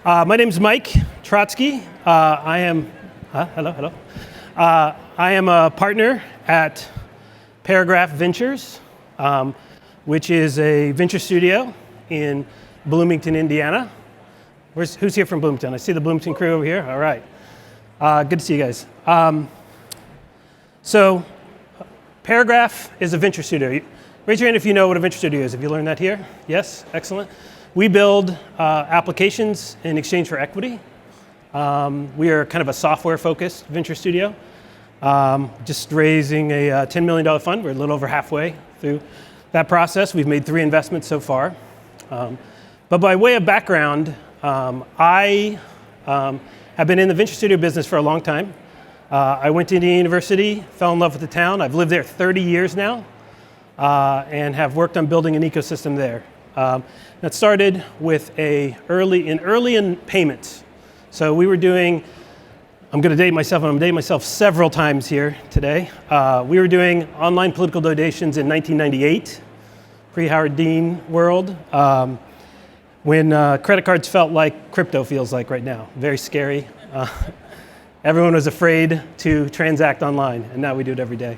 My name is Mike Trotzke. I am a partner at Paragraph Ventures, which is a venture studio in Bloomington, Indiana. Who's here from Bloomington? I see the Bloomington crew over here. All right. Good to see you guys. So Paragraph is a venture studio. Raise your hand if you know what a venture studio is. Have you learned that here? Yes? Excellent. We build applications in exchange for equity. We are kind of a software-focused venture studio. Just raising a $10 million fund. We're a little over halfway through that process. We've made 3 investments so far. But by way of background, I have been in the venture studio business for a long time. I went to Indiana University, fell in love with the town. I've lived there 30 years now, and have worked on building an ecosystem there. That started with early in payments. So we were doing, I'm going to date myself, and I'm dating myself several times here today. We were doing online political donations in 1998, pre-Howard Dean world, when credit cards felt like crypto feels like right now. Very scary. Everyone was afraid to transact online, and now we do it every day.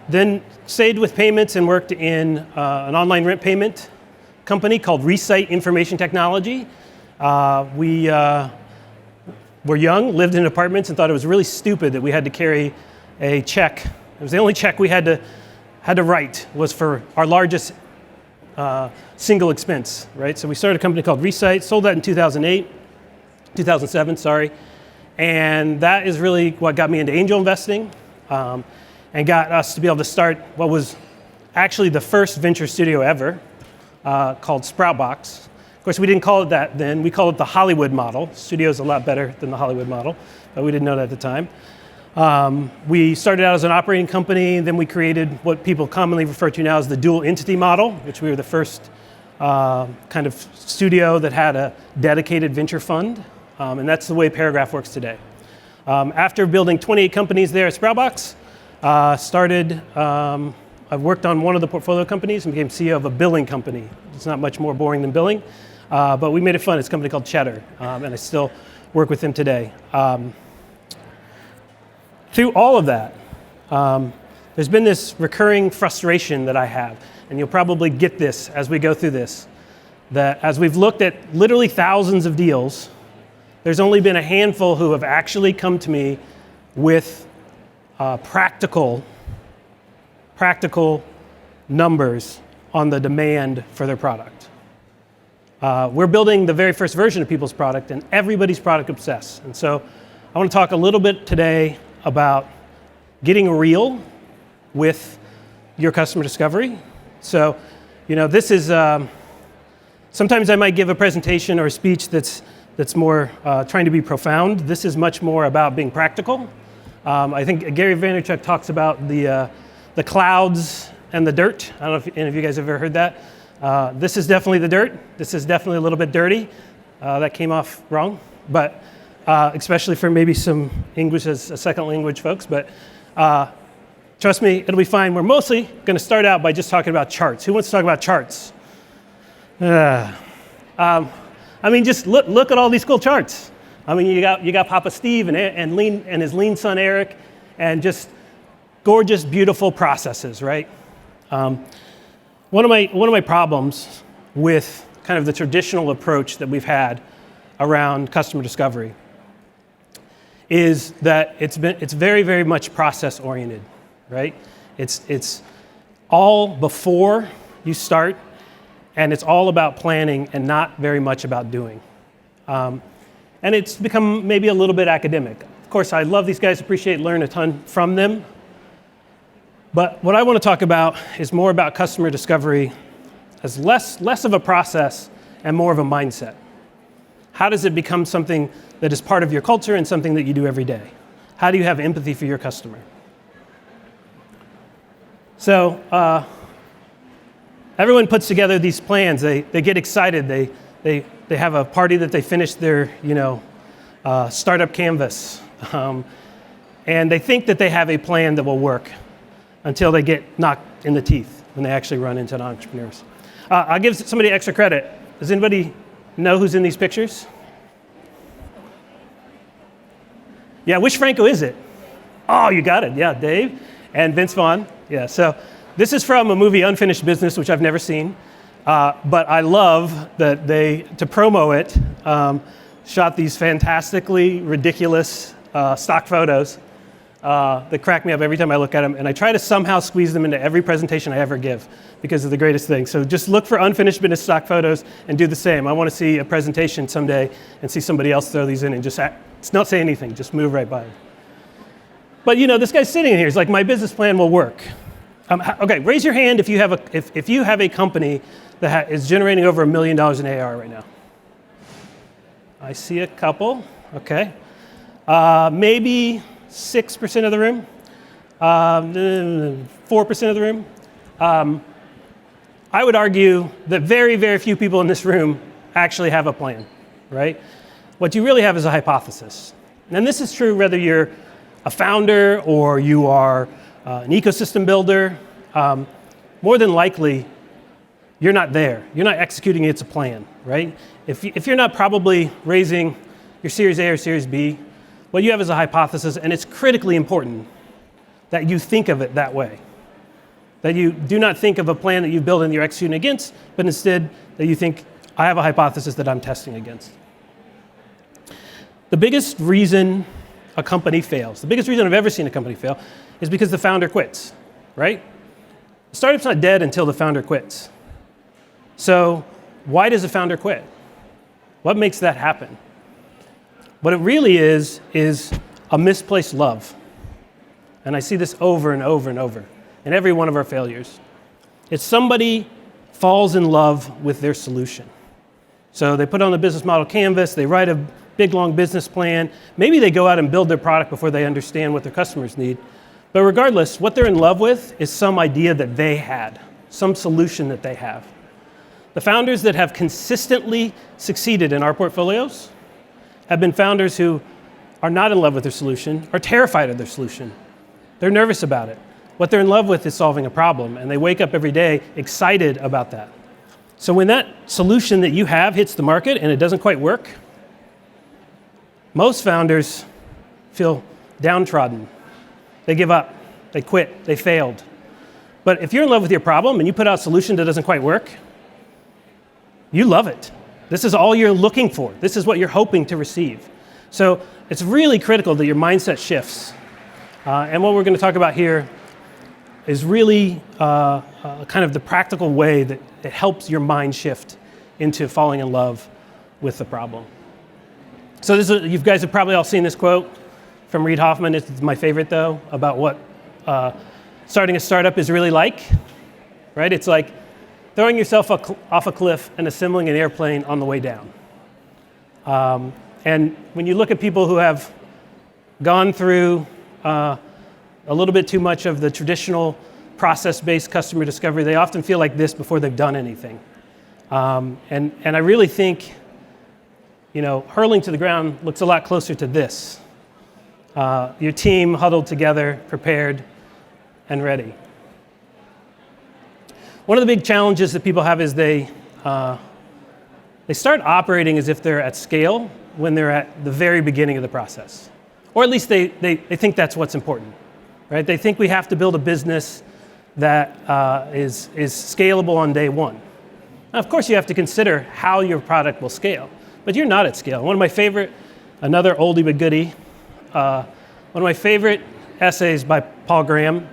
Then stayed with payments and worked in an online rent payment company called Recite Information Technology. We were young, lived in apartments, and thought it was really stupid that we had to carry a check. It was the only check we had to write was for our largest single expense, right? So we started a company called Recite, sold that in 2007, and that is really what got me into angel investing. And got us to be able to start what was actually the first venture studio ever, called Sproutbox. Of course, we didn't call it that then. We called it the Hollywood model. Studio's a lot better than the Hollywood model, but we didn't know that at the time. We started out as an operating company, then we created what people commonly refer to now as the dual entity model, which we were the first kind of studio that had a dedicated venture fund, and that's the way Paragraph works today. After building 28 companies there at Sproutbox, I worked on one of the portfolio companies and became CEO of a billing company. It's not much more boring than billing, but we made it fun. It's a company called Cheddar, and I still work with them today. Through all of that, there's been this recurring frustration that I have, and you'll probably get this as we go through this, that as we've looked at literally thousands of deals, there's only been a handful who have actually come to me with practical numbers on the demand for their product. We're building the very first version of people's product, and everybody's product obsessed. And so I want to talk a little bit today about getting real with your customer discovery. So, this is, sometimes I might give a presentation or a speech that's more trying to be profound. This is much more about being practical. I think Gary Vaynerchuk talks about the clouds and the dirt. I don't know if any of you guys have ever heard that. This is definitely the dirt. This is definitely a little bit dirty. That came off wrong, but especially for maybe some English as a second language folks. But trust me, it'll be fine. We're mostly going to start out by just talking about charts. Who wants to talk about charts? Just look at all these cool charts. You got Papa Steve and his lean son Eric, and just gorgeous, beautiful processes, right? One of my problems with kind of the traditional approach that we've had around customer discovery is that it's very, very much process oriented, right? It's all before you start, and it's all about planning and not very much about doing. And it's become maybe a little bit academic. Of course, I love these guys, learn a ton from them. But what I want to talk about is more about customer discovery as less of a process and more of a mindset. How does it become something that is part of your culture and something that you do every day? How do you have empathy for your customer? So everyone puts together these plans. They get excited. They have a party that they finish their startup canvas, and they think that they have a plan that will work until they get knocked in the teeth when they actually run into entrepreneurs. I'll give somebody extra credit. Does anybody know who's in these pictures? Yeah, which Franco is it? Oh, you got it. Yeah, Dave and Vince Vaughn. Yeah, so this is from a movie, Unfinished Business, which I've never seen. But I love that they, to promo it, shot these fantastically ridiculous stock photos that crack me up every time I look at them. And I try to somehow squeeze them into every presentation I ever give because they're the greatest thing. So just look for Unfinished Business stock photos and do the same. I want to see a presentation someday and see somebody else throw these in and just not say anything, just move right by. But you know, this guy's sitting in here. He's like, my business plan will work. Okay, raise your hand if you have a company that is generating over $1 million in AR right now. I see a couple. Okay, maybe 6% of the room, 4% of the room. I would argue that very, very few people in this room actually have a plan, right? What you really have is a hypothesis. And this is true whether you're a founder or you are an ecosystem builder. More than likely, you're not there. You're not executing against a plan, right? If you're not probably raising your Series A or Series B, what you have is a hypothesis, and it's critically important that you think of it that way. That you do not think of a plan that you build and you're executing against, but instead that you think, I have a hypothesis that I'm testing against. The biggest reason a company fails, the biggest reason I've ever seen a company fail, is because the founder quits, right? The startup's not dead until the founder quits. So why does the founder quit? What makes that happen? What it really is a misplaced love. And I see this over and over and over in every one of our failures. It's somebody falls in love with their solution. So they put on the business model canvas, they write a big long business plan, maybe they go out and build their product before they understand what their customers need. But regardless, what they're in love with is some idea that they had, some solution that they have. The founders that have consistently succeeded in our portfolios have been founders who are not in love with their solution, are terrified of their solution. They're nervous about it. What they're in love with is solving a problem, and they wake up every day excited about that. So when that solution that you have hits the market and it doesn't quite work, most founders feel downtrodden. They give up, they quit, they failed. But if you're in love with your problem and you put out a solution that doesn't quite work, you love it. This is all you're looking for. This is what you're hoping to receive. So it's really critical that your mindset shifts. And what we're going to talk about here is really kind of the practical way that it helps your mind shift into falling in love with the problem. So you guys have probably all seen this quote from Reid Hoffman. It's my favorite, though, about what starting a startup is really like, right? It's like throwing yourself off a cliff and assembling an airplane on the way down. And when you look at people who have gone through a little bit too much of the traditional process-based customer discovery, they often feel like this before they've done anything. And I really think, hurling to the ground looks a lot closer to this. Your team huddled together, prepared, and ready. One of the big challenges that people have is they start operating as if they're at scale when they're at the very beginning of the process. Or at least they think that's what's important, right? They think we have to build a business that is scalable on day one. Now, of course, you have to consider how your product will scale, but you're not at scale. One of my favorite, another oldie but goodie, one of my favorite essays by Paul Graham.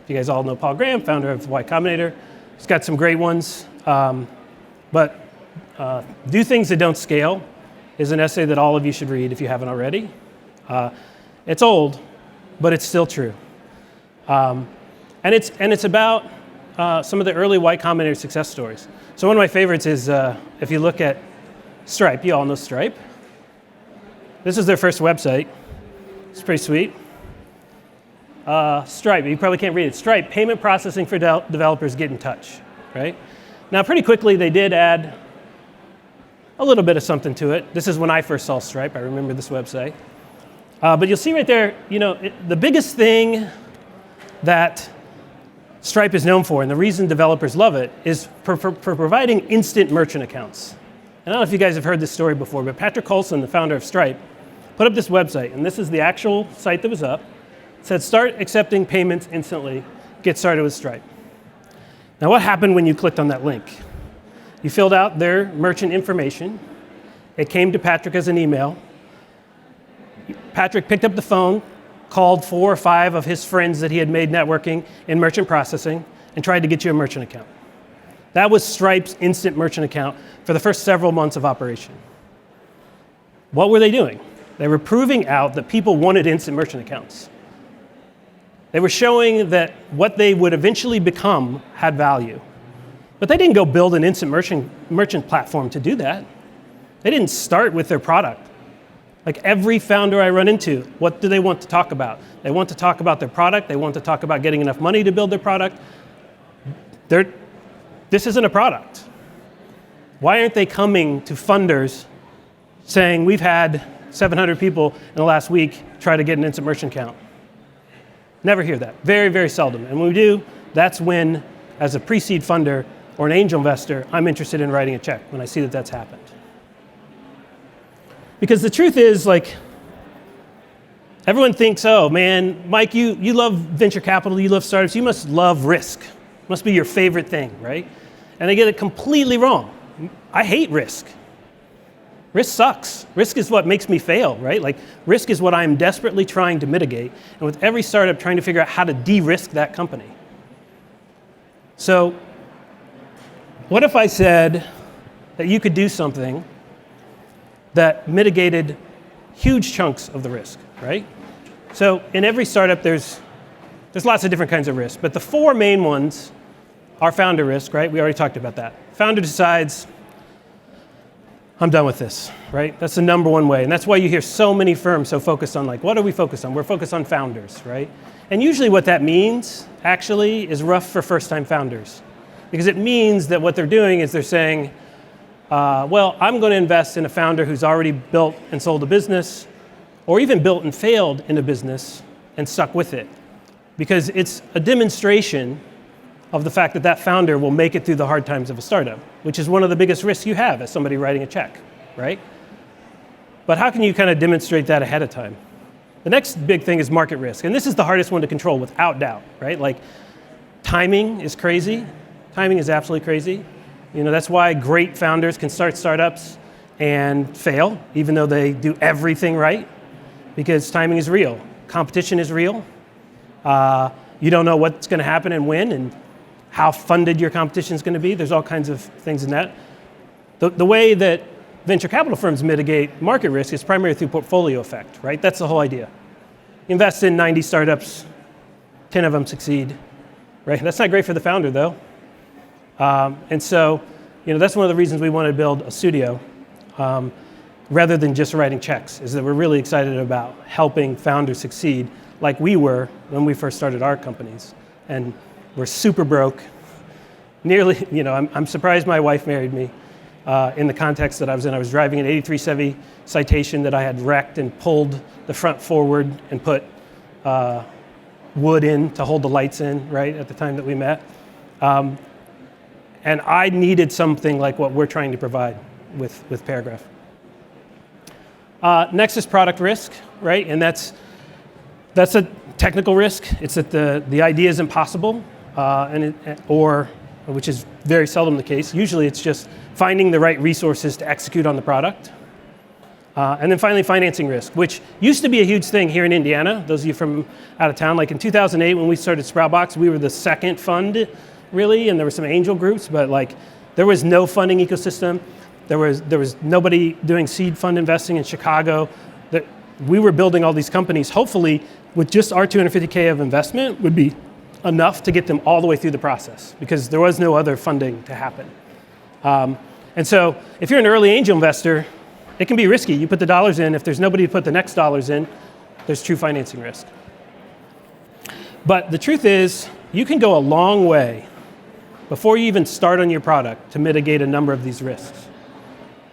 You guys all know Paul Graham, founder of Y Combinator. He's got some great ones, but Do Things That Don't Scale is an essay that all of you should read if you haven't already. It's old, but it's still true. And it's about some of the early Y Combinator success stories. So one of my favorites is if you look at Stripe. You all know Stripe. This is their first website. It's pretty sweet. Stripe, you probably can't read it. Stripe, payment processing for developers, get in touch, right? Now, pretty quickly, they did add a little bit of something to it. This is when I first saw Stripe. I remember this website. But you'll see right there, the biggest thing that Stripe is known for, and the reason developers love it, is for providing instant merchant accounts, I don't know if you guys have heard this story before, but Patrick Colson, the founder of Stripe, put up this website, and this is the actual site that was up. It said, start accepting payments instantly. Get started with Stripe. Now, what happened when you clicked on that link? You filled out their merchant information. It came to Patrick as an email. Patrick picked up the phone, called 4 or 5 of his friends that he had made networking in merchant processing, and tried to get you a merchant account. That was Stripe's instant merchant account for the first several months of operation. What were they doing? They were proving out that people wanted instant merchant accounts. They were showing that what they would eventually become had value. But they didn't go build an instant merchant platform to do that. They didn't start with their product. Like every founder I run into, what do they want to talk about? They want to talk about their product. They want to talk about getting enough money to build their product. This isn't a product. Why aren't they coming to funders saying, we've had 700 people in the last week try to get an instant merchant account? Never hear that. Very, very seldom. And when we do, that's when, as a pre-seed funder or an angel investor, I'm interested in writing a check when I see that that's happened. Because the truth is, like, everyone thinks, oh man, Mike, you love venture capital, you love startups, you must love risk. Must be your favorite thing, right? And they get it completely wrong. I hate risk. Risk sucks. Risk is what makes me fail, right? Like, risk is what I'm desperately trying to mitigate, and with every startup trying to figure out how to de-risk that company. So, what if I said that you could do something that mitigated huge chunks of the risk, right? So, in every startup, there's lots of different kinds of risk, but the 4 main ones are founder risk, right? We already talked about that. Founder decides, I'm done with this, right? That's the number one way. And that's why you hear so many firms so focused on, like, what are we focused on? We're focused on founders, right? And usually what that means, actually, is rough for first-time founders. Because it means that what they're doing is they're saying, well, I'm going to invest in a founder who's already built and sold a business, or even built and failed in a business and stuck with it. Because it's a demonstration of the fact that that founder will make it through the hard times of a startup, which is one of the biggest risks you have as somebody writing a check, right? But how can you kind of demonstrate that ahead of time? The next big thing is market risk, and this is the hardest one to control without doubt, right? Like, timing is crazy. Timing is absolutely crazy. You know, that's why great founders can start startups and fail, even though they do everything right, because timing is real. Competition is real. You don't know what's going to happen and when, and how funded your competition is going to be. There's all kinds of things in that. The way that venture capital firms mitigate market risk is primarily through portfolio effect, right? That's the whole idea. You invest in 90 startups, 10 of them succeed, right? That's not great for the founder, though. And so, you know, that's one of the reasons we want to build a studio, rather than just writing checks, is that we're really excited about helping founders succeed like we were when we first started our companies. And we're super broke. Nearly, you know, I'm surprised my wife married me in the context that I was in. I was driving an 83 Chevy Citation that I had wrecked and pulled the front forward and put wood in to hold the lights in, right, at the time that we met. And I needed something like what we're trying to provide with Paragraph. Next is product risk, right? And that's a technical risk. It's that the idea is impossible, or which is very seldom the case. Usually it's just finding the right resources to execute on the product. And then finally, financing risk, which used to be a huge thing here in Indiana. Those of you from out of town, like in 2008 when we started Sproutbox, we were the second fund, really, and there were some angel groups, but like there was no funding ecosystem. There was nobody doing seed fund investing in Chicago. We were building all these companies, hopefully with just our $250K of investment would be enough to get them all the way through the process, because there was no other funding to happen. And so if you're an early angel investor, it can be risky. You put the dollars in. If there's nobody to put the next dollars in, there's true financing risk. But the truth is, you can go a long way before you even start on your product to mitigate a number of these risks,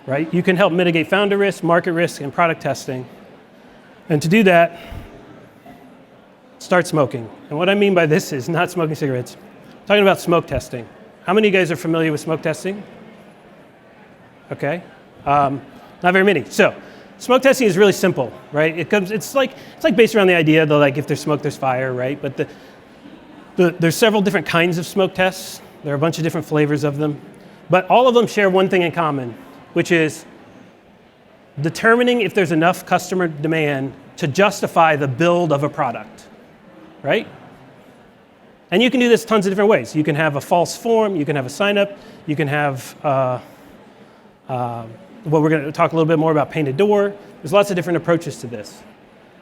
right? You can help mitigate founder risk, market risk, and product testing. And to do that, start smoking. And what I mean by this is not smoking cigarettes. I'm talking about smoke testing. How many of you guys are familiar with smoke testing? Okay. Not very many. So smoke testing is really simple, right? It's like based around the idea that like if there's smoke, there's fire, right? But there's several different kinds of smoke tests. There are a bunch of different flavors of them. But all of them share one thing in common, which is determining if there's enough customer demand to justify the build of a product, right? And you can do this tons of different ways. You can have a false form, you can have a sign up, you can have, well, we're going to talk a little bit more about painted door. There's lots of different approaches to this.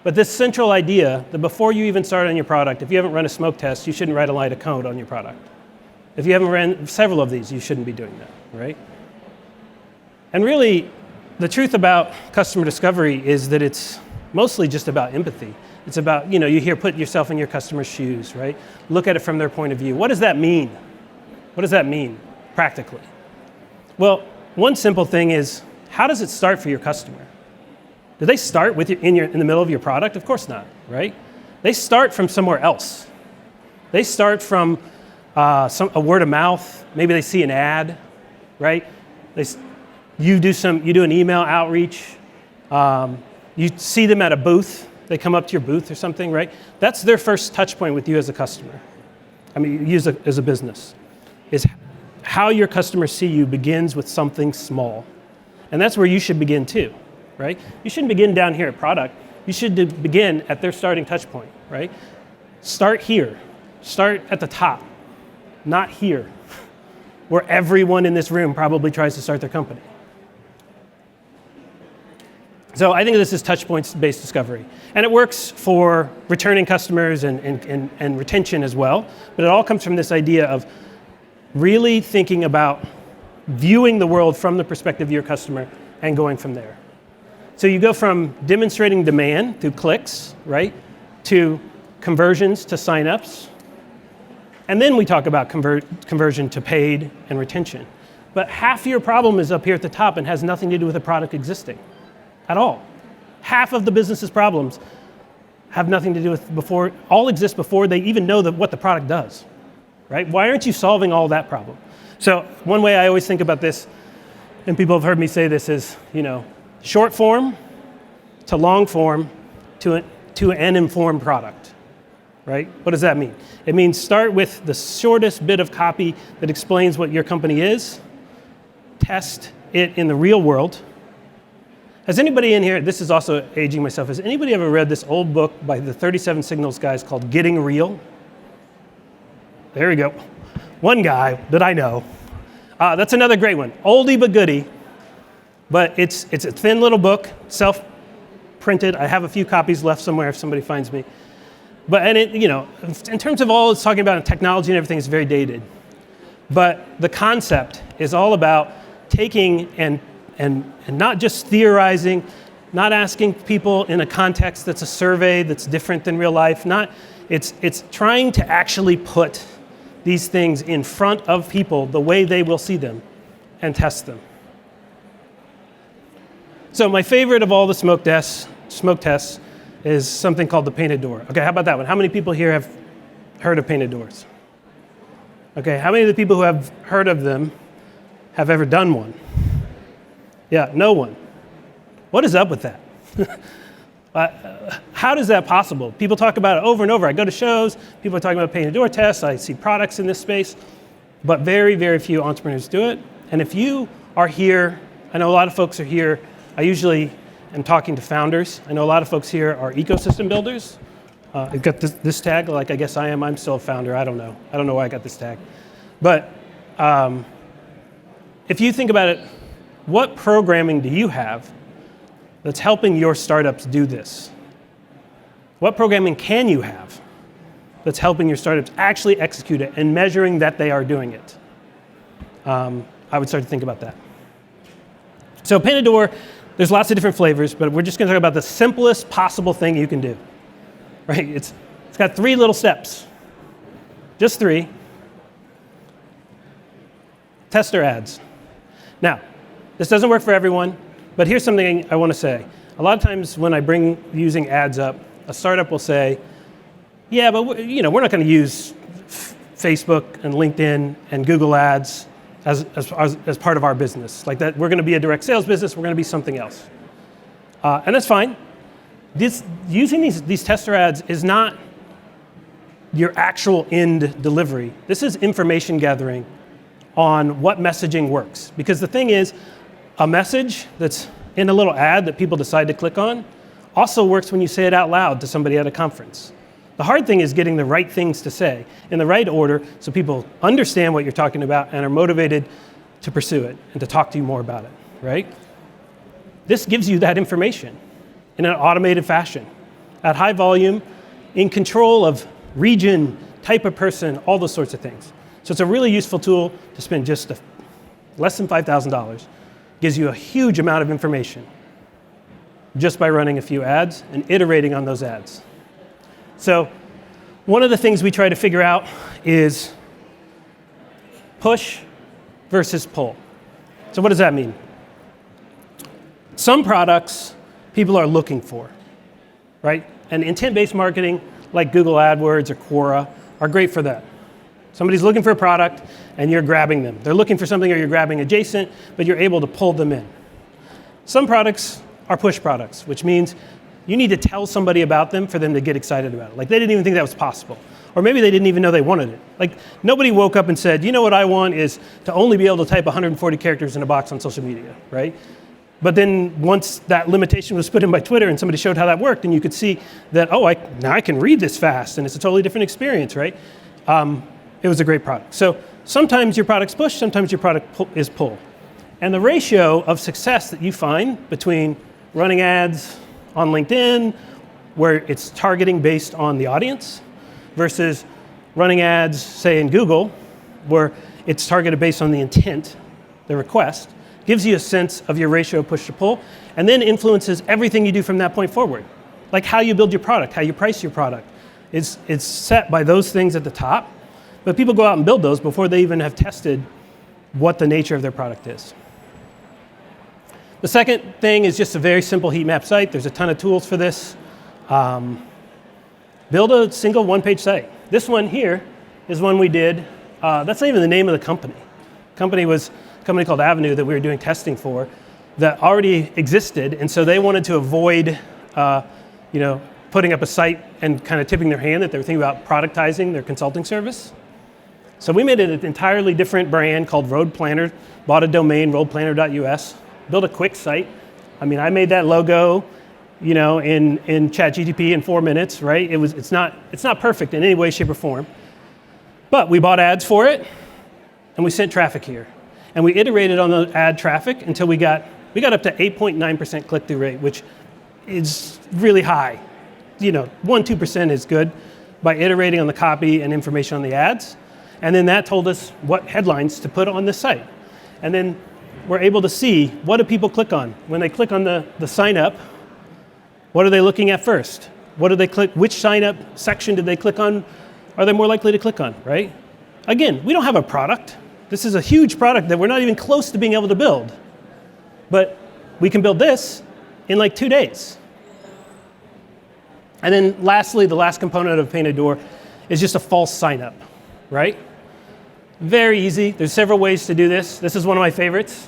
But this central idea that before you even start on your product, if you haven't run a smoke test, you shouldn't write a line of code on your product. If you haven't ran several of these, you shouldn't be doing that, right? And really, the truth about customer discovery is that it's mostly just about empathy. It's about, you hear put yourself in your customer's shoes, right? Look at it from their point of view. What does that mean? What does that mean practically? Well, one simple thing is, how does it start for your customer? Do they start with you in the middle of your product? Of course not, right? They start from somewhere else. They start from a word of mouth. Maybe they see an ad, right? You do an email outreach. You see them at a booth. They come up to your booth or something, right? That's their first touch point with you as a customer. I mean, you as a business. Is how your customers see you begins with something small. And that's where you should begin too, right? You shouldn't begin down here at product. You should begin at their starting touch point, right? Start here. Start at the top, not here, where everyone in this room probably tries to start their company. So I think this is touch points-based discovery. And it works for returning customers and retention as well. But it all comes from this idea of really thinking about viewing the world from the perspective of your customer and going from there. So you go from demonstrating demand through clicks, right, to conversions to signups. And then we talk about conversion to paid and retention. But half your problem is up here at the top and has nothing to do with the product existing at all. Half of the business's problems have nothing to do with all exist before they even know what the product does, right? Why aren't you solving all that problem? So one way I always think about this, and people have heard me say this, is, short form to long form to an informed product, right? What does that mean? It means start with the shortest bit of copy that explains what your company is, test it in the real world. Has anybody in here, this is also aging myself, has anybody ever read this old book by the 37 Signals guys called Getting Real? There we go. One guy that I know. That's another great one. Oldie but goodie. But it's a thin little book, self-printed. I have a few copies left somewhere if somebody finds me. But in terms of all it's talking about in technology and everything, it's very dated. But the concept is all about taking and not just theorizing, not asking people in a context that's a survey that's different than real life. It's trying to actually put these things in front of people the way they will see them and test them. So my favorite of all the smoke tests is something called the painted door. Okay, how about that one? How many people here have heard of painted doors? Okay, how many of the people who have heard of them have ever done one? Yeah, no one. What is up with that? How is that possible? People talk about it over and over. I go to shows, people are talking about painted door tests, I see products in this space, but very, very few entrepreneurs do it. And if you are here, I know a lot of folks are here, I usually am talking to founders. I know a lot of folks here are ecosystem builders. I've got this tag, like I guess I am. I'm still a founder. I don't know. I don't know why I got this tag. But if you think about it, what programming do you have that's helping your startups do this? What programming can you have that's helping your startups actually execute it and measuring that they are doing it? I would start to think about that. So painted door, there's lots of different flavors, but we're just going to talk about the simplest possible thing you can do. Right? It's got 3 little steps. Just 3. Tester ads. Now, this doesn't work for everyone, but here's something I want to say. A lot of times when I bring using ads up, a startup will say, yeah, but we're not going to use Facebook and LinkedIn and Google ads as part of our business. Like that, we're going to be a direct sales business, we're going to be something else. And that's fine. Using these tester ads is not your actual end delivery. This is information gathering on what messaging works. Because the thing is, a message that's in a little ad that people decide to click on also works when you say it out loud to somebody at a conference. The hard thing is getting the right things to say in the right order so people understand what you're talking about and are motivated to pursue it and to talk to you more about it, right? This gives you that information in an automated fashion, at high volume, in control of region, type of person, all those sorts of things. So it's a really useful tool to spend just less than $5,000. Gives you a huge amount of information just by running a few ads and iterating on those ads. So one of the things we try to figure out is push versus pull. So what does that mean? Some products people are looking for, right? And intent-based marketing like Google AdWords or Quora are great for that. Somebody's looking for a product and you're grabbing them. They're looking for something or you're grabbing adjacent, but you're able to pull them in. Some products are push products, which means you need to tell somebody about them for them to get excited about it. Like they didn't even think that was possible. Or maybe they didn't even know they wanted it. Like nobody woke up and said, you know what I want is to only be able to type 140 characters in a box on social media, right? But then once that limitation was put in by Twitter and somebody showed how that worked, and you could see that, oh, now I can read this fast, and it's a totally different experience, right? It was a great product. So sometimes your product's push, sometimes your product is pull. And the ratio of success that you find between running ads on LinkedIn, where it's targeting based on the audience, versus running ads, say in Google, where it's targeted based on the intent, the request, gives you a sense of your ratio of push to pull, and then influences everything you do from that point forward. Like how you build your product, how you price your product. It's set by those things at the top, but people go out and build those before they even have tested what the nature of their product is. The second thing is just a very simple heat map site. There's a ton of tools for this. Build a single one-page site. This one here is one we did. That's not even the name of the company. The company was a company called Avenue that we were doing testing for that already existed, and so they wanted to avoid putting up a site and kind of tipping their hand that they were thinking about productizing their consulting service. So we made an entirely different brand called Road Planner, bought a domain, roadplanner.us, built a quick site. I mean, I made that logo, in ChatGPT in 4 minutes, right? It's not perfect in any way, shape, or form. But we bought ads for it, and we sent traffic here. And we iterated on the ad traffic until we got up to 8.9% click-through rate, which is really high. 1-2% is good by iterating on the copy and information on the ads. And then that told us what headlines to put on the site. And then we're able to see, what do people click on? When they click on the sign up, what are they looking at first? What do they click? Which sign up section did they click on? Are they more likely to click on, right? Again, we don't have a product. This is a huge product that we're not even close to being able to build. But we can build this in like 2 days. And then lastly, the last component of Painted Door is just a false sign up, right? Very easy. There's several ways to do this. This is one of my favorites.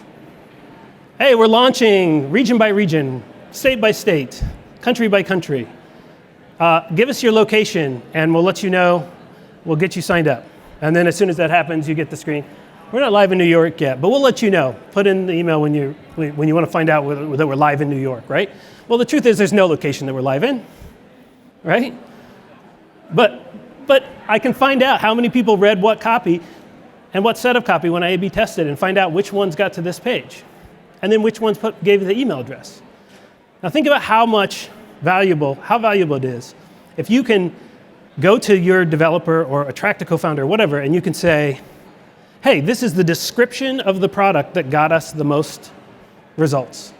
Hey, we're launching region by region, state by state, country by country. Give us your location and we'll let you know. We'll get you signed up. And then as soon as that happens, you get the screen. We're not live in New York yet, but we'll let you know. Put in the email when you want to find out that we're live in New York, right? Well, the truth is there's no location that we're live in, right? But I can find out how many people read what copy and what set of copy when I A/B tested and find out which ones got to this page and then which ones gave the email address. Now think about how valuable it is if you can go to your developer or attract a co-founder or whatever, and you can say, hey, this is the description of the product that got us the most results.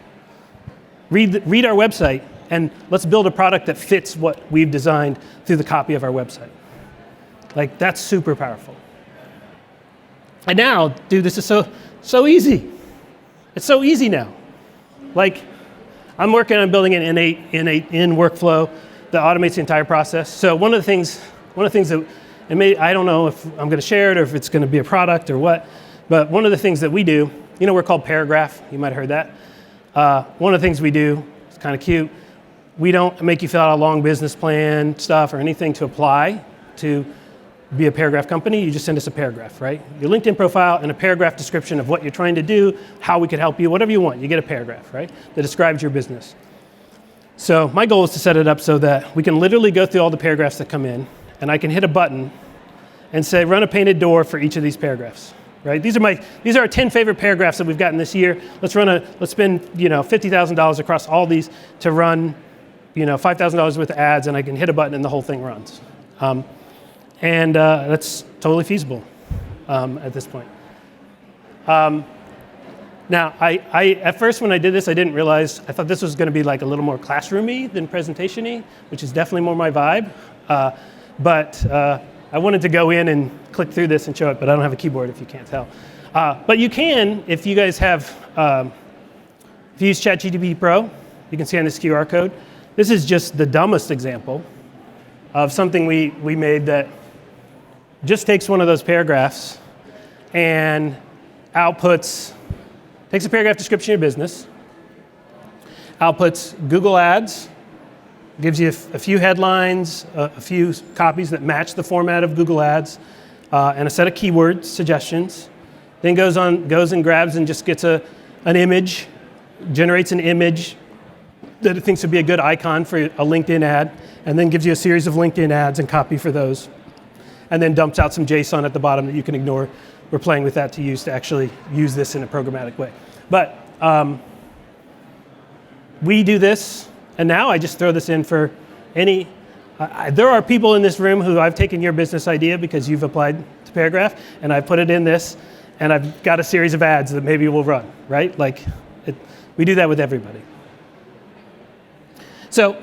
Read our website, and let's build a product that fits what we've designed through the copy of our website. Like, that's super powerful. And now, dude, this is so easy. It's so easy now. Like, I'm working on building an innate workflow that automates the entire process. So one of the things that, I don't know if I'm going to share it or if it's going to be a product or what. But one of the things that we do, we're called Paragraph. You might have heard that. One of the things we do, it's kind of cute, we don't make you fill out a long business plan stuff or anything to apply to be a Paragraph company. You just send us a paragraph, right? Your LinkedIn profile and a paragraph description of what you're trying to do, how we could help you, whatever you want. You get a paragraph, right, that describes your business. So my goal is to set it up so that we can literally go through all the paragraphs that come in, and I can hit a button and say, run a painted door for each of these paragraphs, right? These are our 10 favorite paragraphs that we've gotten this year. Let's spend $50,000 across all these to run $5,000 worth of ads, and I can hit a button and the whole thing runs. And that's totally feasible at this point. Now, I at first when I did this, I didn't realize, I thought this was going to be like a little more classroom-y than presentation-y, which is definitely more my vibe. But I wanted to go in and click through this and show it, but I don't have a keyboard if you can't tell. But you can, if you guys have, if you use ChatGPT Pro, you can see on this QR code. This is just the dumbest example of something we made that just takes one of those paragraphs and takes a paragraph description of your business, outputs Google Ads, gives you a few headlines, a few copies that match the format of Google Ads, and a set of keyword suggestions. Then goes and grabs and just gets an image, generates an image that it thinks would be a good icon for a LinkedIn ad, and then gives you a series of LinkedIn ads and copy for those. And then dumps out some JSON at the bottom that you can ignore. We're playing with that to actually use this in a programmatic way. But we do this, and now I just throw this in for any. There are people in this room who I've taken your business idea because you've applied to Paragraph, and I put it in this, and I've got a series of ads that maybe will run, right? We do that with everybody. So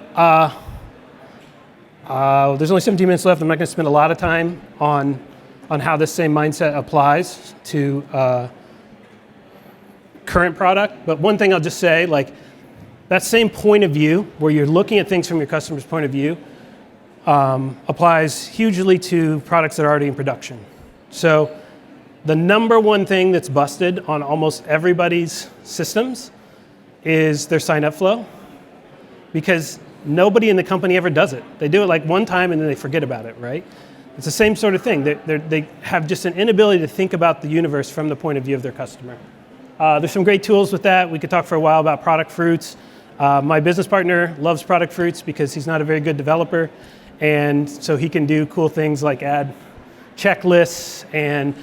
there's only 17 minutes left. I'm not going to spend a lot of time on how this same mindset applies to current product. But one thing I'll just say, that same point of view, where you're looking at things from your customer's point of view, applies hugely to products that are already in production. So the number one thing that's busted on almost everybody's systems is their sign-up flow, because nobody in the company ever does it. They do it one time and then they forget about it, right? It's the same sort of thing. They have just an inability to think about the universe from the point of view of their customer. There's some great tools with that. We could talk for a while about product fruits. My business partner loves product fruits because he's not a very good developer, and so he can do cool things like add checklists and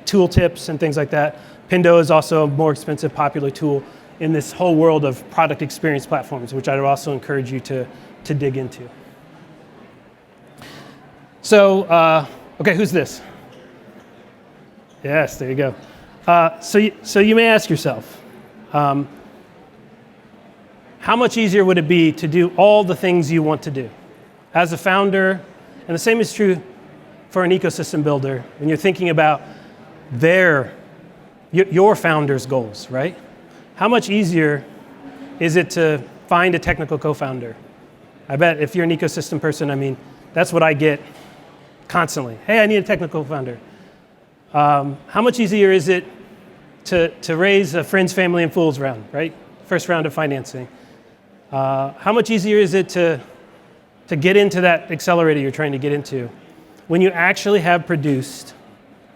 tool tips and things like that. Pindo is also a more expensive, popular tool in this whole world of product experience platforms, which I would also encourage you to dig into. So, okay, who's this? Yes, there you go. So you may ask yourself, how much easier would it be to do all the things you want to do as a founder? And the same is true for an ecosystem builder when you're thinking about your founder's goals, right? How much easier is it to find a technical co-founder? I bet if you're an ecosystem person, that's what I get constantly. Hey, I need a technical co-founder. How much easier is it to raise a friends, family, and fools round, right? First round of financing. How much easier is it to get into that accelerator you're trying to get into when you actually have produced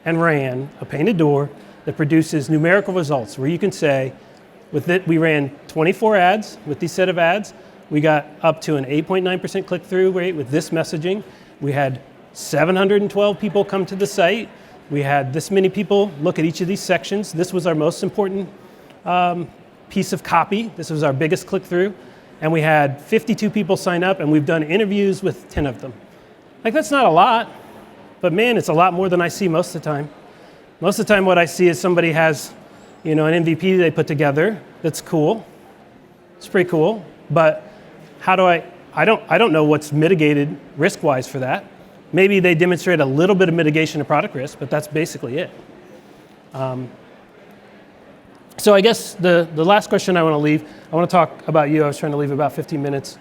and ran a painted door that produces numerical results where you can say, with it, we ran 24 ads with these set of ads. We got up to an 8.9% click-through rate with this messaging. We had 712 people come to the site. We had this many people look at each of these sections. This was our most important piece of copy. This was our biggest click-through. And we had 52 people sign up, and we've done interviews with 10 of them. That's not a lot, but man, it's a lot more than I see most of the time. Most of the time what I see is somebody has an MVP they put together that's cool. It's pretty cool, but how do I don't know what's mitigated risk-wise for that. Maybe they demonstrate a little bit of mitigation of product risk, but that's basically it. So I guess the last question I want to talk about you. I was trying to leave about 15 minutes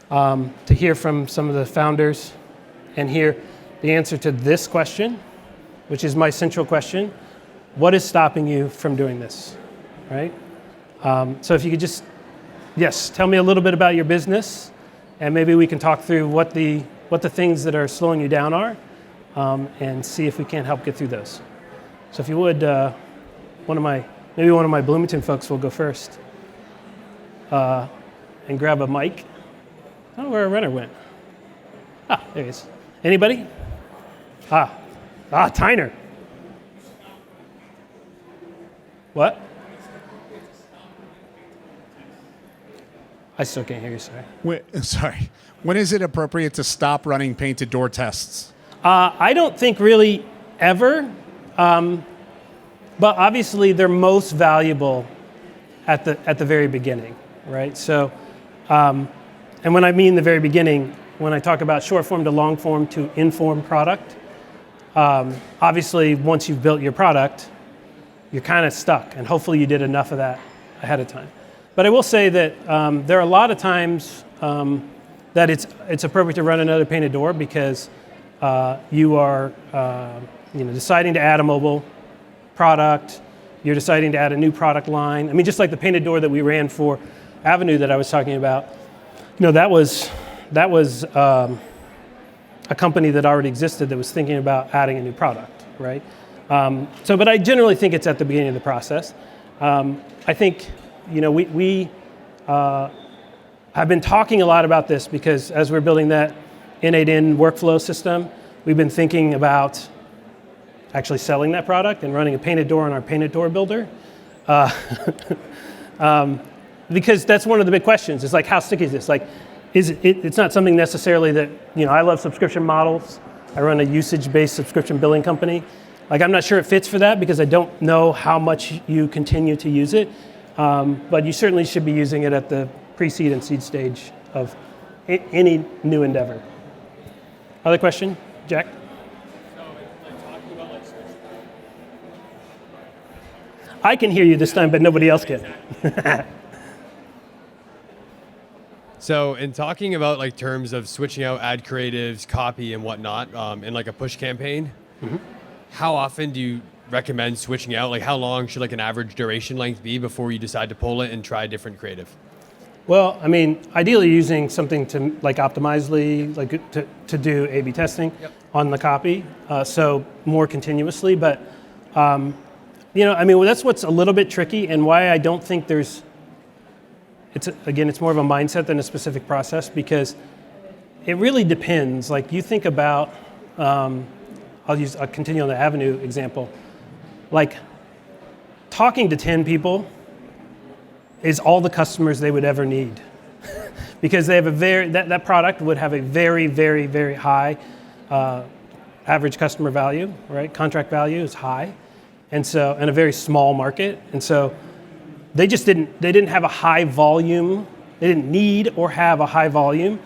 to hear from some of the founders and hear the answer to this question, which is my central question. what is stopping you from doing this, right? So if you could just, yes, tell me a little bit about your business, and maybe we can talk through what the things that are slowing you down are, and see if we can't help get through those. So if you would, maybe one of my Bloomington folks will go first, and grab a mic. I don't know where our runner went. Ah, there he is. Anybody? Tyner. What? I still can't hear you, sorry. When is it appropriate to stop running painted door tests? I don't think really ever, but obviously they're most valuable at the very beginning, right? So, and when I mean the very beginning, when I talk about short form to long form to inform product, obviously once you've built your product, you're kind of stuck, and hopefully you did enough of that ahead of time. But I will say that there are a lot of times that it's appropriate to run another painted door because you are deciding to add a mobile product, you're deciding to add a new product line. I mean, just like the painted door that we ran for Avenue that I was talking about, that was a company that already existed that was thinking about adding a new product, right? But I generally think it's at the beginning of the process. I think, we have been talking a lot about this because as we're building that innate-in workflow system, we've been thinking about actually selling that product and running a painted door on our painted door builder. Because that's one of the big questions. It's like, how sticky is this? Like, it's not something necessarily that, I love subscription models. I run a usage-based subscription billing company. Like, I'm not sure it fits for that because I don't know how much you continue to use it. But you certainly should be using it at the pre-seed and seed stage of any new endeavor. Other question, Jack? I can hear you this time, but nobody else can. So in talking about terms of switching out ad creatives, copy and whatnot in a push campaign, how often do you recommend switching out? How long should an average duration length be before you decide to pull it and try a different creative? Well, I mean, ideally using something to Optimizely, to do A/B testing on the copy, so more continuously. But that's what's a little bit tricky, and why I don't think it's more of a mindset than a specific process, because it really depends. You think about, I'll continue on the Avenue example. Talking to 10 people is all the customers they would ever need. Because they have that product would have a very, very, very high average customer value, right? Contract value is high. And so, in a very small market. And so they didn't have a high volume, they didn't need or have a high volume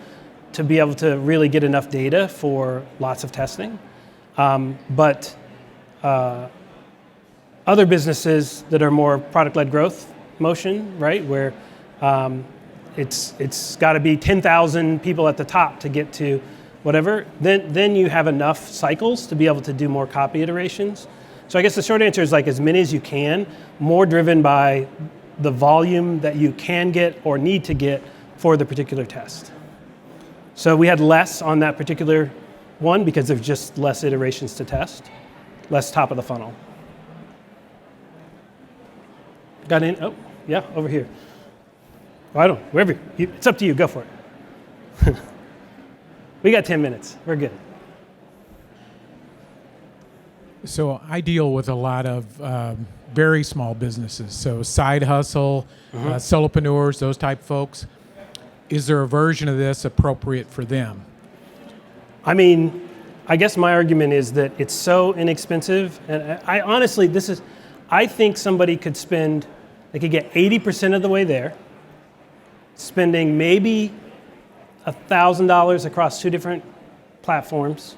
to be able to really get enough data for lots of testing. But other businesses that are more product-led growth motion, right, where it's got to be 10,000 people at the top to get to whatever, then you have enough cycles to be able to do more copy iterations. So I guess the short answer is as many as you can, more driven by the volume that you can get or need to get for the particular test. So we had less on that particular one because there's just less iterations to test, less top of the funnel. Got in? Oh, yeah, over here. Oh, wherever, it's up to you, go for it. We got 10 minutes, we're good. So I deal with a lot of very small businesses, so side hustle, solopreneurs, those type folks. Is there a version of this appropriate for them? I mean, I guess my argument is that it's so inexpensive, and I honestly, I think somebody could they could get 80% of the way there, spending maybe $1,000 across 2 different platforms,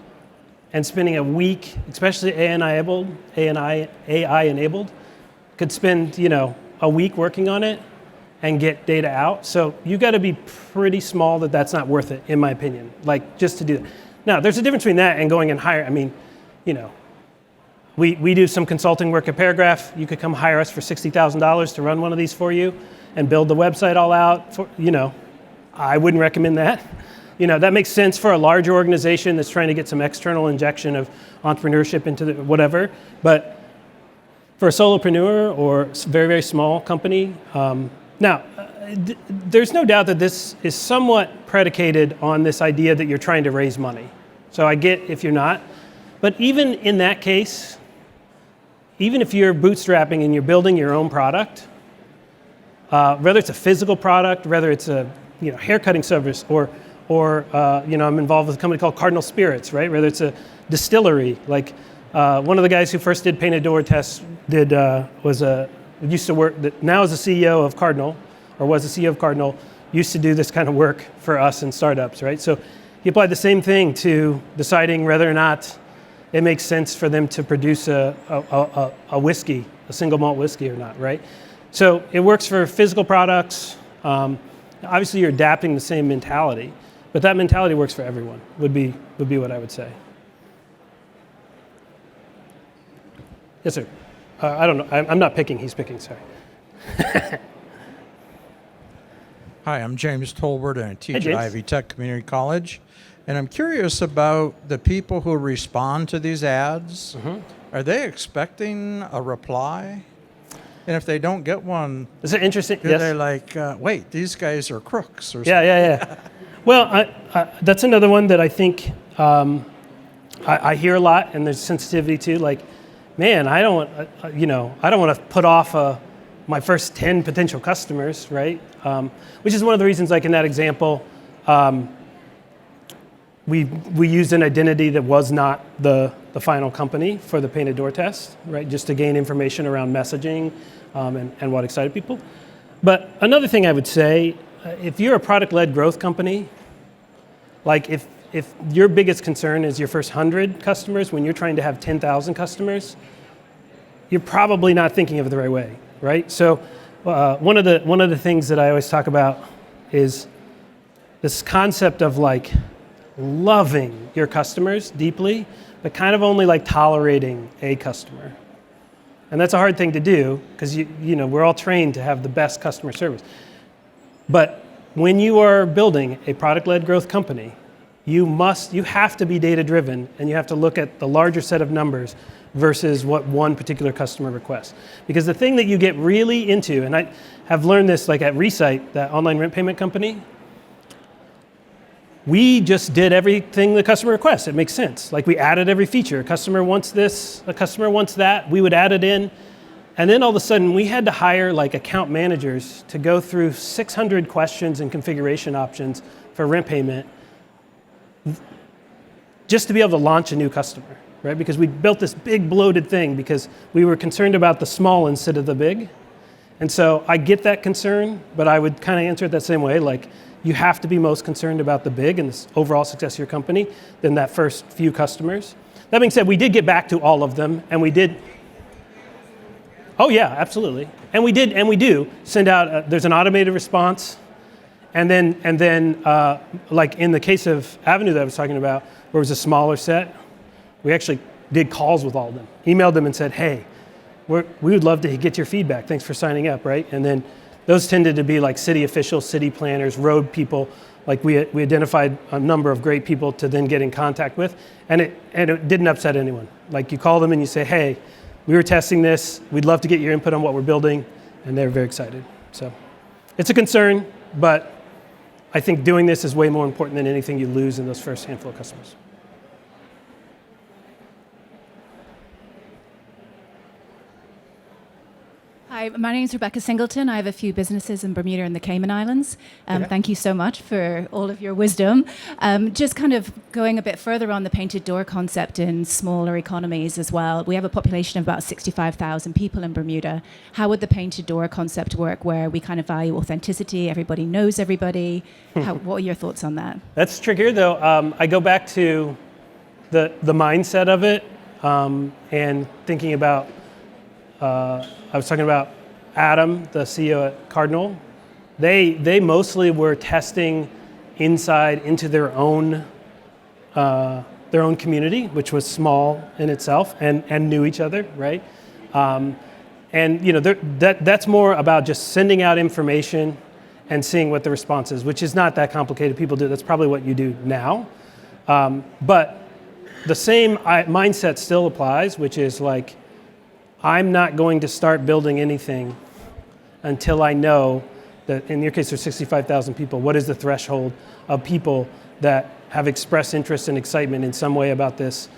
and spending a week, especially AI enabled, could spend a week working on it and get data out. So you got to be pretty small that's not worth it, in my opinion. Just to do that. Now, there's a difference between that and going and hire. I mean, we do some consulting work at Paragraph. You could come hire us for $60,000 to run one of these for you and build the website all out. I wouldn't recommend that. That makes sense for a larger organization that's trying to get some external injection of entrepreneurship into whatever. But for a solopreneur or very, very small company, there's no doubt that this is somewhat predicated on this idea that you're trying to raise money. So I get if you're not. But even in that case, even if you're bootstrapping and you're building your own product, whether it's a physical product, whether it's a haircutting service, or I'm involved with a company called Cardinal Spirits, right? Whether it's a distillery, like one of the guys who first did painted door tests used to work. Now is the CEO of Cardinal, or was the CEO of Cardinal. Used to do this kind of work for us in startups, right? So he applied the same thing to deciding whether or not it makes sense for them to produce a whiskey, a single malt whiskey or not, right? So it works for physical products. Obviously, you're adapting the same mentality, but that mentality works for everyone. Would be what I would say. Yes, sir. I don't know. I'm not picking. He's picking. Sorry. Hi, I'm James Tolbert, and I teach James. at Ivy Tech Community College. And I'm curious about the people who respond to these ads. Are they expecting a reply? And if they don't get one, Is it interesting? they're like, wait, these guys are crooks or something? Yeah. Well, that's another one that I think I hear a lot, and there's sensitivity to. Like, man, I don't want to put off my first 10 potential customers, right? Which is one of the reasons, like in that example, we used an identity that was not the final company for the painted door test, right? Just to gain information around messaging and what excited people. But another thing I would say, if you're a product-led growth company, like if your biggest concern is your first 100 customers when you're trying to have 10,000 customers, you're probably not thinking of it the right way, right? So one of the things that I always talk about is this concept of like loving your customers deeply, but kind of only like tolerating a customer. And that's a hard thing to do because we're all trained to have the best customer service. But when you are building a product-led growth company, you have to be data-driven, and you have to look at the larger set of numbers versus what one particular customer requests. Because the thing that you get really into, and I have learned this like at Recite, that online rent payment company, we just did everything the customer requests. It makes sense. Like we added every feature. A customer wants this, a customer wants that. We would add it in. And then all of a sudden we had to hire like account managers to go through 600 questions and configuration options for rent payment just to be able to launch a new customer, right? Because we built this big bloated thing because we were concerned about the small instead of the big. And so I get that concern, but I would kind of answer it that same way. Like, you have to be most concerned about the big and the overall success of your company than that first few customers. That being said, we did get back to all of them, and we did. Oh yeah, absolutely. And we do send out. There's an automated response, and then like in the case of Avenue that I was talking about, where it was a smaller set, we actually did calls with all of them, emailed them and said, hey, we would love to get your feedback. Thanks for signing up, right? And then those tended to be like city officials, city planners, road people. Like we identified a number of great people to then get in contact with, and it didn't upset anyone. Like you call them and you say, hey, we were testing this. We'd love to get your input on what we're building, and they're very excited. So it's a concern, but I think doing this is way more important than anything you lose in those first handful of customers. Hi, my name is Rebecca Singleton. I have a few businesses in Bermuda and the Cayman Islands. Thank you so much for all of your wisdom. Just kind of going a bit further on the painted door concept in smaller economies as well. We have a population of about 65,000 people in Bermuda. How would the painted door concept work where we kind of value authenticity, everybody knows everybody? What are your thoughts on that? That's trickier though. I go back to the mindset of it and thinking about I was talking about Adam, the CEO at Cardinal. They mostly were testing inside into their own their own community, which was small in itself and knew each other, right? And that's more about just sending out information and seeing what the response is, which is not that complicated. People do, that's probably what you do now. But the same mindset still applies, which is like, I'm not going to start building anything until I know that, in your case, there's 65,000 people. What is the threshold of people that have expressed interest and excitement in some way about this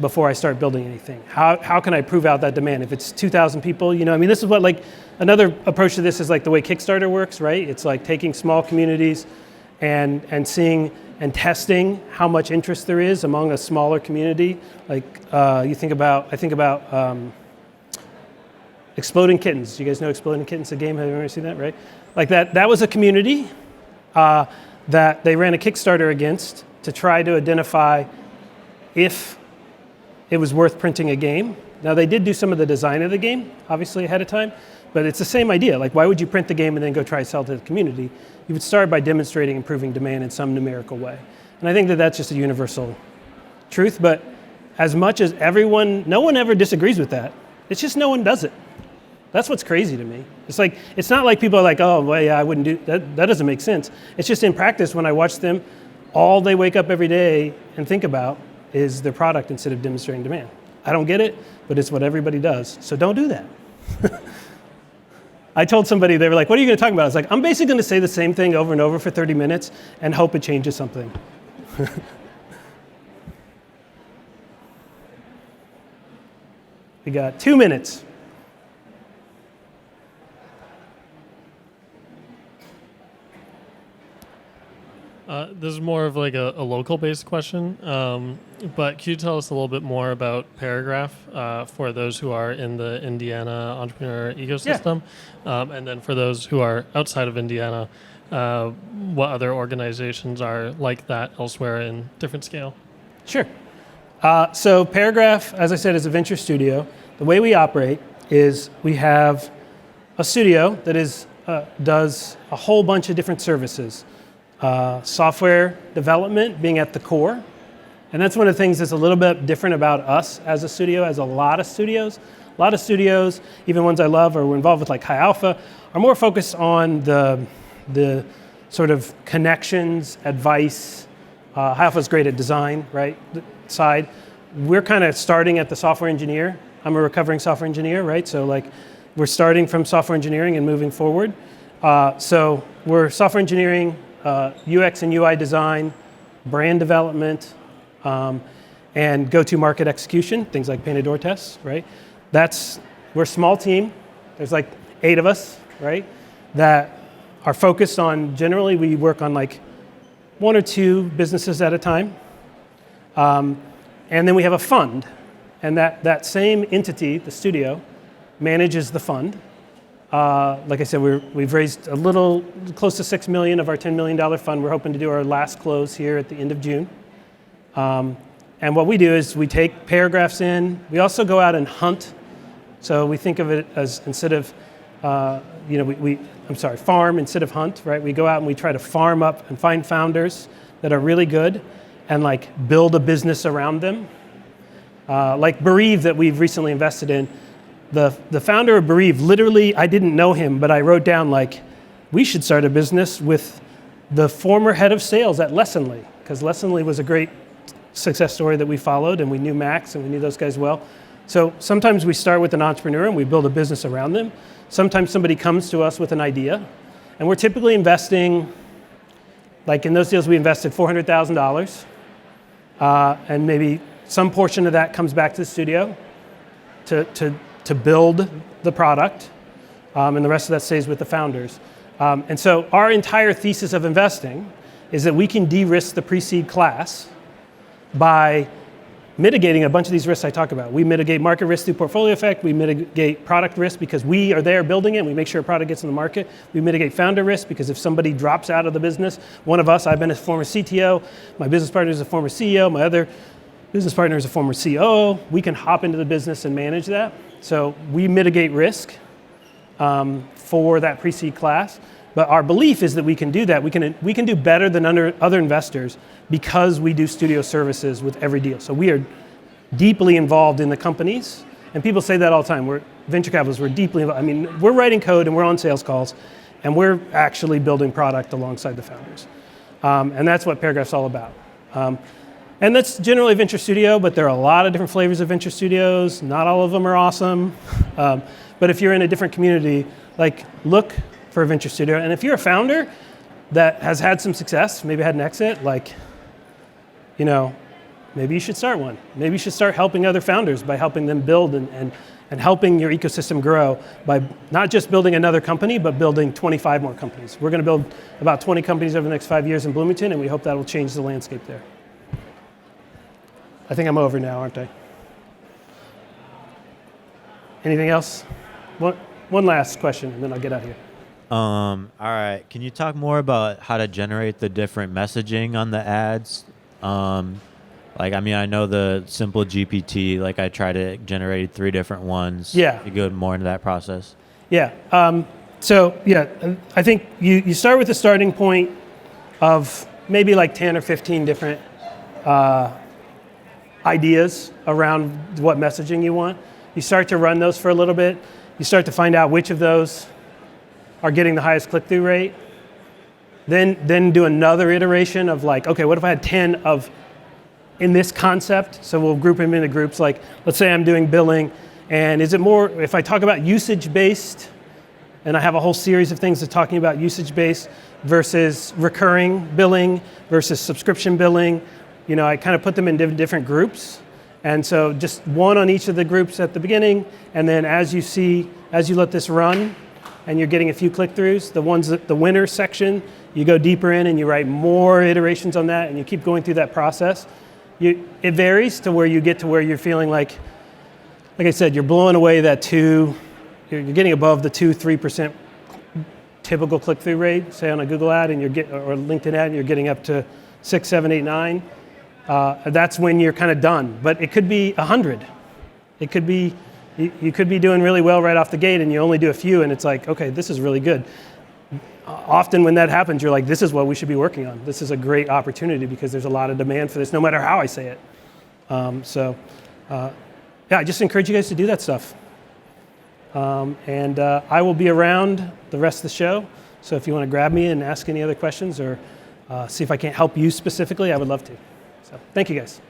before I start building anything? How can I prove out that demand? If it's 2,000 people, this is what, like, another approach to this is like the way Kickstarter works, right? It's like taking small communities and seeing and testing how much interest there is among a smaller community. Like I think about Exploding Kittens. You guys know Exploding Kittens, the game? Have you ever seen that, right? Like that was a community that they ran a Kickstarter against to try to identify if it was worth printing a game. Now, they did do some of the design of the game, obviously, ahead of time, but it's the same idea. Like, why would you print the game and then go try to sell it to the community? You would start by demonstrating and proving demand in some numerical way. And I think that that's just a universal truth, but as much as no one ever disagrees with that. It's just no one does it. That's what's crazy to me. It's not like people are like, oh, well, yeah, I wouldn't do that. That doesn't make sense. It's just in practice, when I watch them, all they wake up every day and think about is their product instead of demonstrating demand. I don't get it, but it's what everybody does. So don't do that. I told somebody, they were like, what are you going to talk about? I was like, I'm basically going to say the same thing over and over for 30 minutes and hope it changes something. We got 2 minutes. This is more of like a local-based question, but could you tell us a little bit more about Paragraph for those who are in the Indiana entrepreneur ecosystem? Yeah. And then for those who are outside of Indiana, what other organizations are like that elsewhere in different scale? Sure. So Paragraph, as I said, is a venture studio. The way we operate is we have a studio that does a whole bunch of different services. Software development being at the core. And that's one of the things that's a little bit different about us as a studio, as a lot of studios. A lot of studios, even ones I love or we're involved with, like High Alpha, are more focused on the sort of connections, advice. High Alpha is great at design, right, side. We're kind of starting at the software engineer. I'm a recovering software engineer, right? So like we're starting from software engineering and moving forward. So we're software engineering, UX and UI design, brand development, and go-to-market execution, things like painted door tests, right? We're a small team. There's like 8 of us, right? That are focused on, generally we work on like 1 or 2 businesses at a time. And then we have a fund. And that same entity, the studio, manages the fund. Like I said, we've raised a little close to $6 million of our $10 million fund. We're hoping to do our last close here at the end of June. And what we do is we take paragraphs in. We also go out and hunt. So we think of it as instead of, farm instead of hunt, right? We go out and we try to farm up and find founders that are really good and like build a business around them. Like Bereave that we've recently invested in. The founder of Bereave, literally, I didn't know him, but I wrote down like, we should start a business with the former head of sales at Lessonly, because Lessonly was a great success story that we followed, and we knew Max, and we knew those guys well. So sometimes we start with an entrepreneur and we build a business around them. Sometimes somebody comes to us with an idea, and we're typically investing, like in those deals we invested $400,000, and maybe some portion of that comes back to the studio to build the product, and the rest of that stays with the founders. And so our entire thesis of investing is that we can de-risk the pre-seed class by mitigating a bunch of these risks I talk about. We mitigate market risk through portfolio effect. We mitigate product risk because we are there building it and we make sure a product gets in the market. We mitigate founder risk because if somebody drops out of the business, one of us, I've been a former CTO, my business partner is a former CEO, my other business partner is a former COO, we can hop into the business and manage that. So we mitigate risk for that pre-seed class. But our belief is that we can do that. We can do better than other investors because we do studio services with every deal. So we are deeply involved in the companies. And people say that all the time. We're venture capitalists, we're deeply involved. I mean, we're writing code and we're on sales calls and we're actually building product alongside the founders. And that's what Paragraph's all about. And that's generally Venture Studio, but there are a lot of different flavors of Venture Studios. Not all of them are awesome. But if you're in a different community, like look for a Venture Studio. And if you're a founder that has had some success, maybe had an exit, like, you know, maybe you should start one. Maybe you should start helping other founders by helping them build and helping your ecosystem grow by not just building another company, but building 25 more companies. We're going to build about 20 companies over the next 5 years in Bloomington, and we hope that will change the landscape there. I think I'm over now, aren't I? Anything else? One last question, and then I'll get out of here. All right. Can you talk more about how to generate the different messaging on the ads? Like, I mean, I know the simple GPT, like I try to generate 3 different ones. Yeah. You go more into that process. Yeah. I think you start with a starting point of maybe like 10 or 15 different ideas around what messaging you want. You start to run those for a little bit. You start to find out which of those are getting the highest click-through rate. Then do another iteration of like, okay, what if I had 10 of in this concept? So we'll group them into groups. Like, let's say I'm doing billing, and is it more, if I talk about usage-based, and I have a whole series of things that's talking about usage-based versus recurring billing versus subscription billing, you know, I kind of put them in different groups. And so just one on each of the groups at the beginning, and then as you let this run, and you're getting a few click-throughs, the winner section, you go deeper in and you write more iterations on that, and you keep going through that process. It varies to where you get to where you're feeling like I said, you're blowing away that you're getting above the 2-3% typical click-through rate, say on a Google ad, and or LinkedIn ad, and you're getting up to 6, 7, 8, 9. That's when you're kind of done. But it could be 100. It could be you could be doing really well right off the gate, and you only do a few, and it's like, okay, this is really good. Often when that happens, you're like, this is what we should be working on. This is a great opportunity because there's a lot of demand for this, no matter how I say it. I just encourage you guys to do that stuff. I will be around the rest of the show, so if you want to grab me and ask any other questions or see if I can't help you specifically, I would love to. So thank you guys.